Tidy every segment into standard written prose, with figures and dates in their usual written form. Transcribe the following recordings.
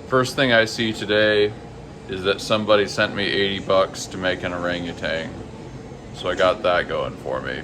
First thing I see today is that somebody sent me 80 bucks to make an orangutan. So I got that going for me.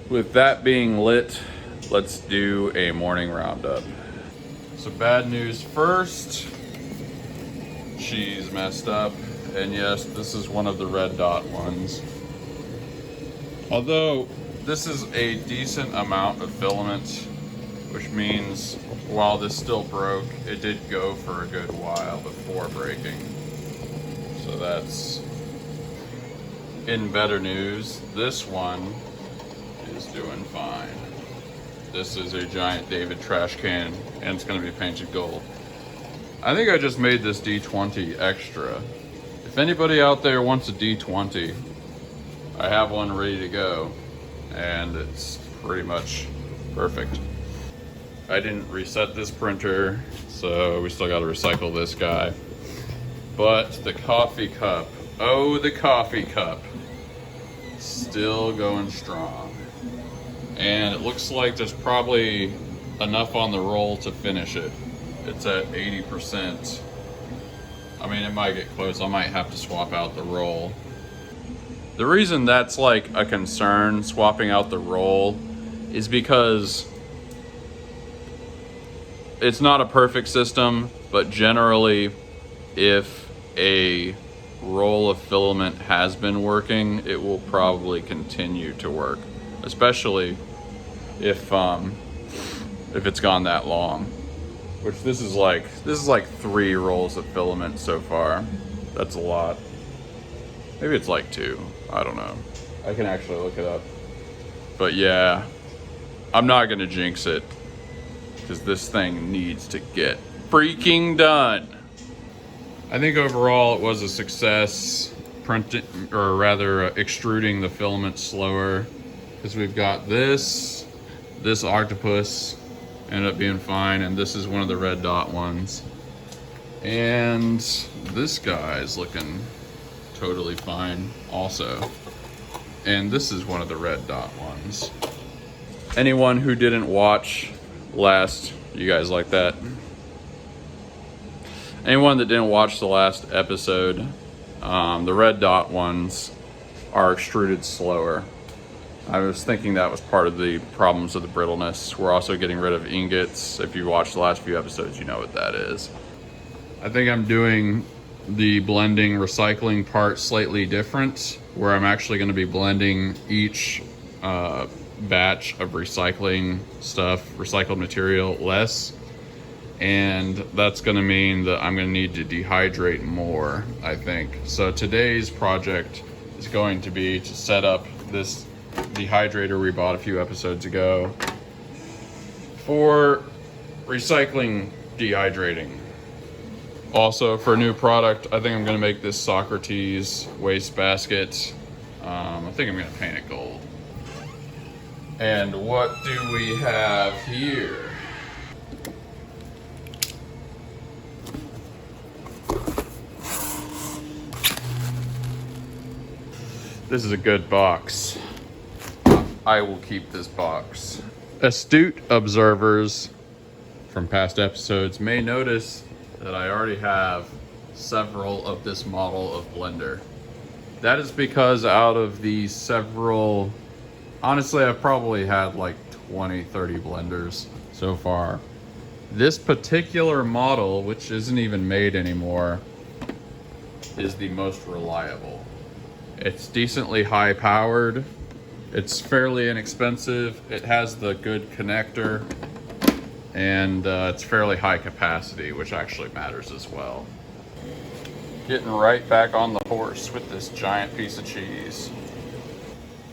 With that being lit, let's do a morning roundup. So bad news first. She's messed up. And yes, this is one of the red dot ones. Although this is a decent amount of filament, which means while this still broke, it did go for a good while before breaking. So that's in better news. This one is doing fine. This is a giant David trash can, and it's gonna be painted gold. I think I just made this D20 extra. If anybody out there wants a D20, I have one ready to go, and it's pretty much perfect. I didn't reset this printer, so we still gotta recycle this guy. But the coffee cup, oh, the coffee cup, still going strong. And it looks like there's probably enough on the roll to finish it. It's at 80%. I mean, it might get close. I might have to swap out the roll. The reason that's like a concern, swapping out the roll, is because it's not a perfect system, but generally, if a roll of filament has been working, it will probably continue to work, especially if it's gone that long. Which this is like 3 rolls of filament so far. That's a lot. Maybe it's like 2. I don't know. I can actually look it up. But yeah, I'm not gonna jinx it, because this thing needs to get freaking done. I think overall it was a success, extruding the filament slower, because we've got this octopus ended up being fine, and this is one of the red dot ones. And this guy is looking totally fine also. And this is one of the red dot ones. Anyone who didn't watch last, you guys like that? Anyone that didn't watch the last episode, the red dot ones are extruded slower. I was thinking that was part of the problems of the brittleness. We're also getting rid of ingots. If you watched the last few episodes, you know what that is. I think I'm doing the blending recycling part slightly different, where I'm actually going to be blending each batch of recycling stuff, recycled material, less. And that's going to mean that I'm going to need to dehydrate more, I think. So today's project is going to be to set up this dehydrator we bought a few episodes ago for recycling dehydrating. Also, for a new product, I think I'm going to make this Socrates waste basket. I think I'm going to paint it gold. And what do we have here? This is a good box. I will keep this box. Astute observers from past episodes may notice that I already have several of this model of blender. That is because out of the several, honestly, I've probably had like 20, 30 blenders so far. This particular model, which isn't even made anymore, is the most reliable. It's decently high powered. It's fairly inexpensive. It has the good connector, and it's fairly high capacity, which actually matters as well. Getting right back on the horse with this giant piece of cheese.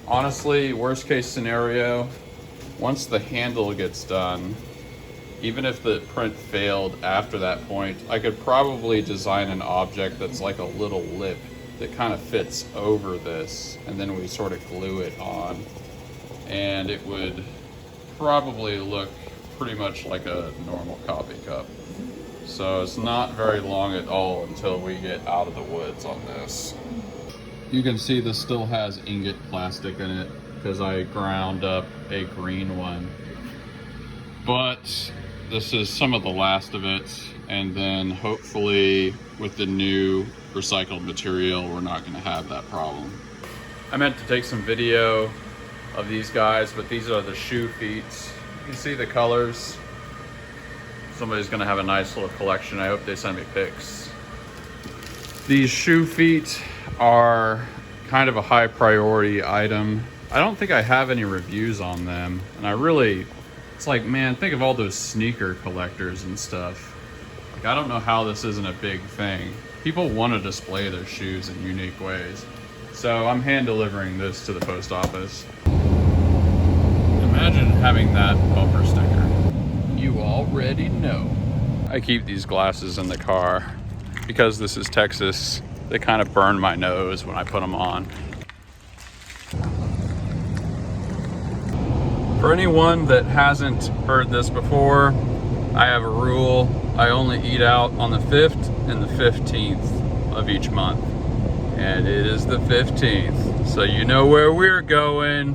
Honestly, worst case scenario, once the handle gets done, even if the print failed after that point, I could probably design an object that's like a little lip that kind of fits over this, and then we sort of glue it on, and it would probably look pretty much like a normal coffee cup. So it's not very long at all until we get out of the woods on this. You can see this still has ingot plastic in it because I ground up a green one. But This is some of the last of it, and then hopefully with the new recycled material, we're not gonna have that problem. I meant to take some video of these guys, but these are the shoe feet. You can see the colors. Somebody's gonna have a nice little collection. I hope they send me pics. These shoe feet are kind of a high priority item. I don't think I have any reviews on them, and it's like, man, think of all those sneaker collectors and stuff. Like, I don't know how this isn't a big thing. People want to display their shoes in unique ways. So I'm hand delivering this to the post office. Imagine having that bumper sticker. You already know. I keep these glasses in the car because this is Texas. They kind of burn my nose when I put them on. For anyone that hasn't heard this before, I have a rule. I only eat out on the 5th and the 15th of each month. And it is the 15th, so you know where we're going.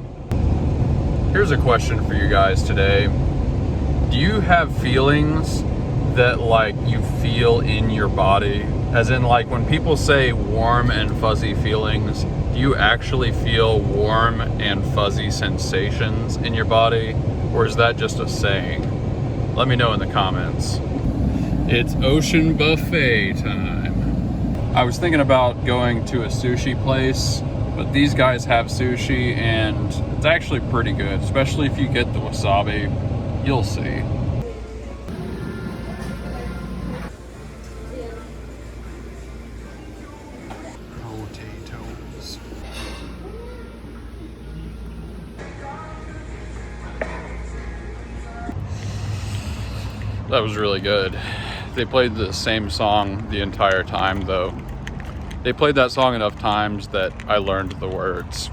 Here's a question for you guys today. Do you have feelings that like you feel in your body? As in, like, when people say warm and fuzzy feelings, do you actually feel warm and fuzzy sensations in your body? Or is that just a saying? Let me know in the comments. It's ocean buffet time. I was thinking about going to a sushi place, but these guys have sushi and it's actually pretty good, especially if you get the wasabi. You'll see. Potatoes. That was really good. They played the same song the entire time though. They played that song enough times that I learned the words.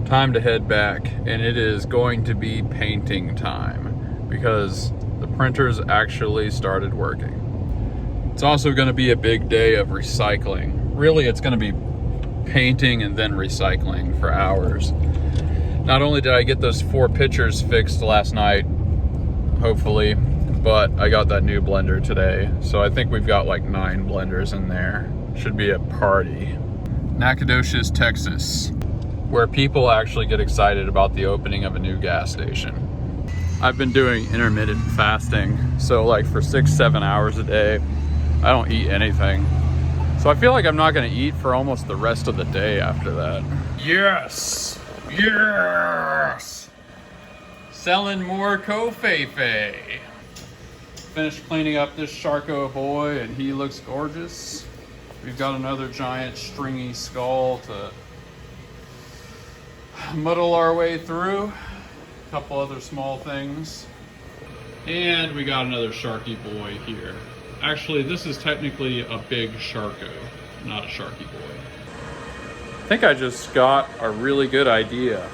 Time to head back, and it is going to be painting time because the printers actually started working. It's also going to be a big day of recycling. Really, it's going to be painting and then recycling for hours. Not only did I get those 4 pictures fixed last night, hopefully, but I got that new blender today. So I think we've got like 9 blenders in there. Should be a party. Nacogdoches, Texas, where people actually get excited about the opening of a new gas station. I've been doing intermittent fasting, so like for 6-7 hours a day, I don't eat anything. So I feel like I'm not gonna eat for almost the rest of the day after that. Yes! Yes! Selling more kofefe. Finished cleaning up this Charco boy and he looks gorgeous. We've got another giant stringy skull to muddle our way through. A couple other small things. And we got another Sharky boy here. Actually, this is technically a big Charco, not a Sharky boy. I think I just got a really good idea.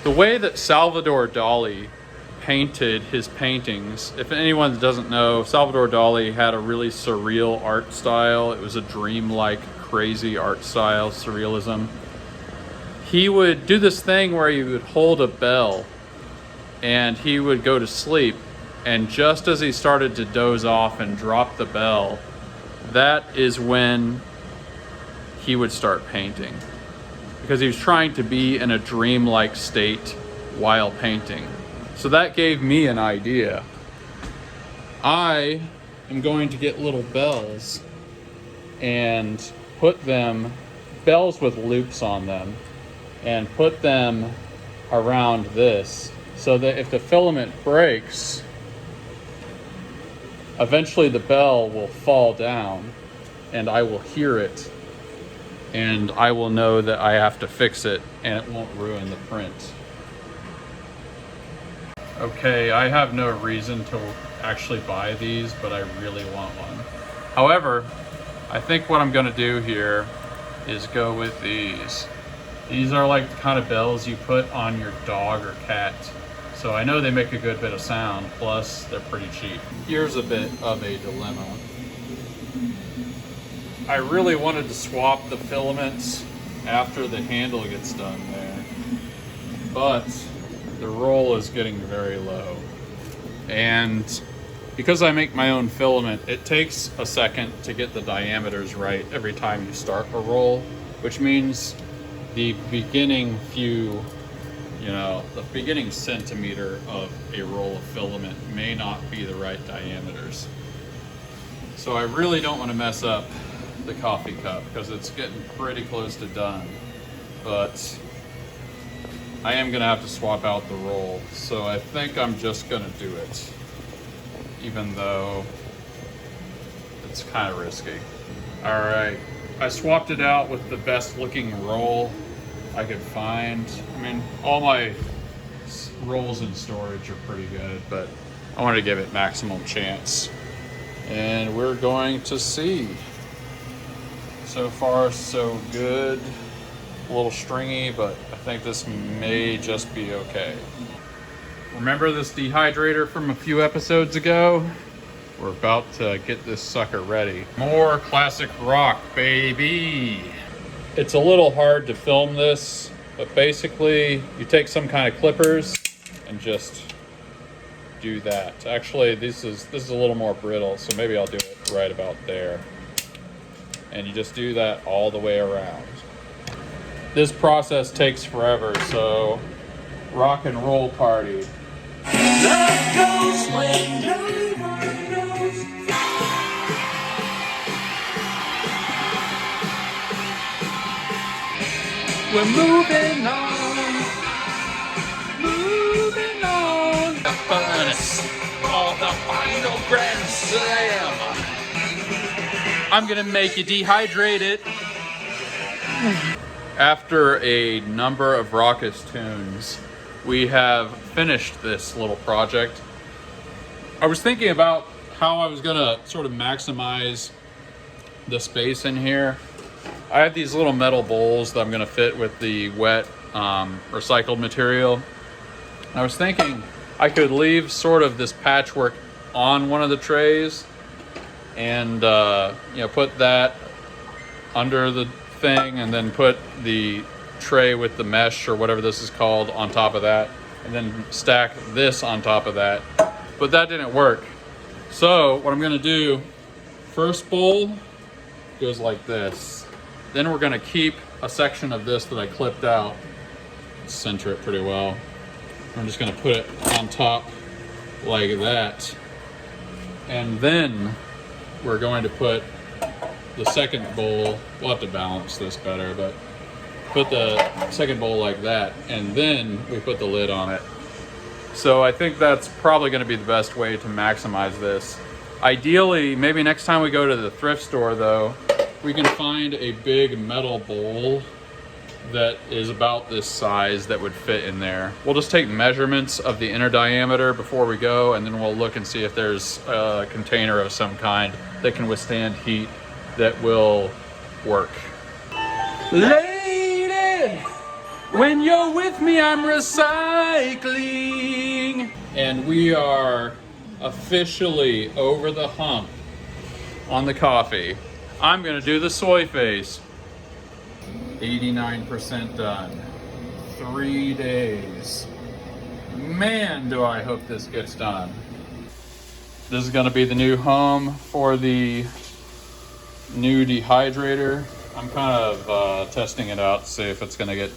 The way that Salvador Dali painted his paintings, if anyone doesn't know, Salvador Dali had a really surreal art style. It was a dream-like, crazy art style, surrealism. He would do this thing where he would hold a bell and he would go to sleep, and just as he started to doze off and drop the bell, that is when he would start painting, because he was trying to be in a dream-like state while painting. So that gave me an idea. I am going to get little bells and put them, bells with loops on them, and put them around this so that if the filament breaks, eventually the bell will fall down and I will hear it and I will know that I have to fix it and it won't ruin the print. Okay, I have no reason to actually buy these, but I really want one. However, I think what I'm gonna do here is go with these. These are like the kind of bells you put on your dog or cat. So I know they make a good bit of sound, plus they're pretty cheap. Here's a bit of a dilemma. I really wanted to swap the filaments after the handle gets done there, but the roll is getting very low. And because I make my own filament, it takes a second to get the diameters right every time you start a roll, which means the beginning few, the beginning centimeter of a roll of filament may not be the right diameters. So I really don't want to mess up the coffee cup because it's getting pretty close to done. But I am gonna have to swap out the roll. So I think I'm just gonna do it, even though it's kind of risky. All right, I swapped it out with the best looking roll I could find. I mean, all my rolls in storage are pretty good, but I wanted to give it maximum chance. And we're going to see. So far, so good. A little stringy, but I think this may just be okay. Remember this dehydrator from a few episodes ago? We're about to get this sucker ready. More classic rock, baby. It's a little hard to film this, but basically you take some kind of clippers and just do that. Actually, this is a little more brittle, so maybe I'll do it right about there. And you just do that all the way around. This process takes forever, so rock and roll party. Love goes when no one knows. We're moving on, moving on. The furnace for the final grand slam. I'm gonna make you dehydrate it. After a number of raucous tunes, we have finished this little project. I was thinking about how I was gonna sort of maximize the space in here. I have these little metal bowls that I'm gonna fit with the wet recycled material. I was thinking I could leave sort of this patchwork on one of the trays and put that under the thing, and then put the tray with the mesh or whatever this is called on top of that, and then stack this on top of that. But that didn't work. So what I'm gonna do, first bowl goes like this. Then we're gonna keep a section of this that I clipped out, center it pretty well. I'm just gonna put it on top like that. And then we're going to put the second bowl, we'll have to balance this better, but put the second bowl like that, and then we put the lid on it. So I think that's probably gonna be the best way to maximize this. Ideally, maybe next time we go to the thrift store though, we can find a big metal bowl that is about this size that would fit in there. We'll just take measurements of the inner diameter before we go, and then we'll look and see if there's a container of some kind that can withstand heat that will work. Lady, when you're with me, I'm recycling. And we are officially over the hump on the coffee. I'm gonna do the soy face. 89% done. 3 days. Man, do I hope this gets done. This is gonna be the new home for the new dehydrator. I'm kind of testing it out to see if it's gonna get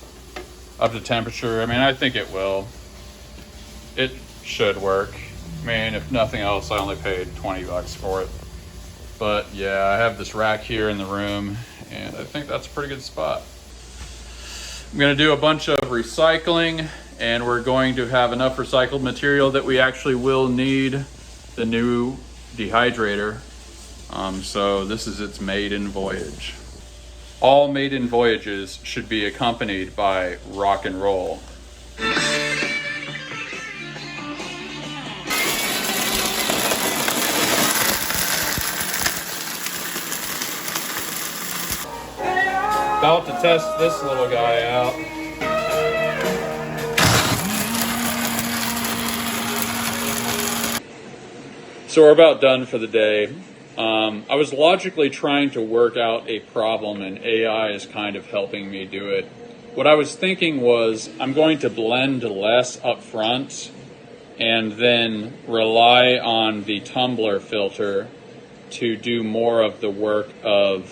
up to temperature. I mean, I think it will. It should work. I mean, if nothing else, I only paid 20 bucks for it. But yeah, I have this rack here in the room, and I think that's a pretty good spot. I'm gonna do a bunch of recycling, and we're going to have enough recycled material that we actually will need the new dehydrator. So this is its maiden voyage. All maiden voyages should be accompanied by rock and roll. About to test this little guy out. So we're about done for the day. I was logically trying to work out a problem, and AI is kind of helping me do it. What I was thinking was I'm going to blend less up front and then rely on the tumbler filter to do more of the work of,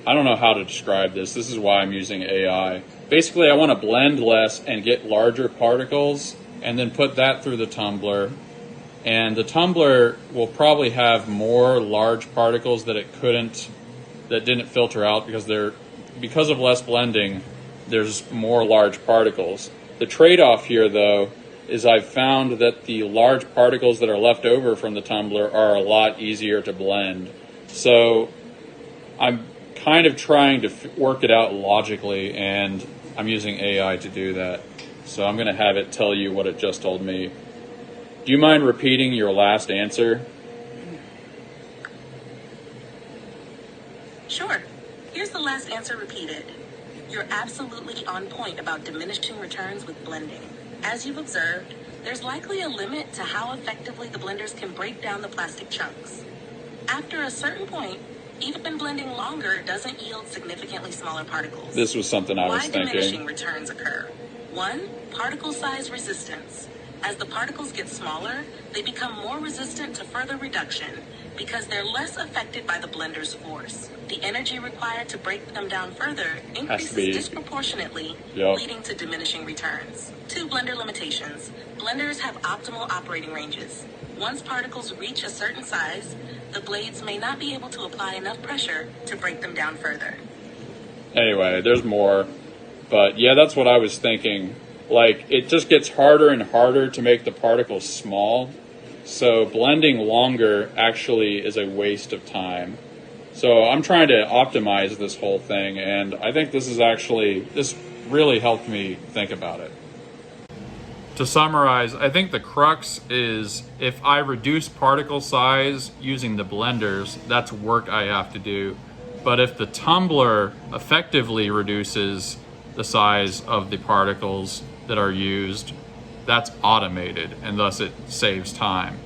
I don't know how to describe this. This is why I'm using AI. Basically, I want to blend less and get larger particles and then put that through the tumbler. And the tumbler will probably have more large particles that that didn't filter out because of less blending, there's more large particles. The trade-off here, though, is I've found that the large particles that are left over from the tumbler are a lot easier to blend. So I'm kind of trying to work it out logically, and I'm using AI to do that. So I'm going to have it tell you what it just told me. Do you mind repeating your last answer? Sure. Here's the last answer repeated. You're absolutely on point about diminishing returns with blending. As you've observed, there's likely a limit to how effectively the blenders can break down the plastic chunks. After a certain point, even blending longer doesn't yield significantly smaller particles. This was something I was thinking. Why diminishing returns occur? 1, particle size resistance. As the particles get smaller, they become more resistant to further reduction because they're less affected by the blender's force. The energy required to break them down further increases disproportionately, leading to diminishing returns. 2 blender limitations. Blenders have optimal operating ranges. Once particles reach a certain size, the blades may not be able to apply enough pressure to break them down further. Anyway, there's more. But yeah, that's what I was thinking. Like, it just gets harder and harder to make the particles small. So blending longer actually is a waste of time. So I'm trying to optimize this whole thing, and I think this really helped me think about it. To summarize, I think the crux is if I reduce particle size using the blenders, that's work I have to do. But if the tumbler effectively reduces the size of the particles that are used, that's automated, and thus it saves time.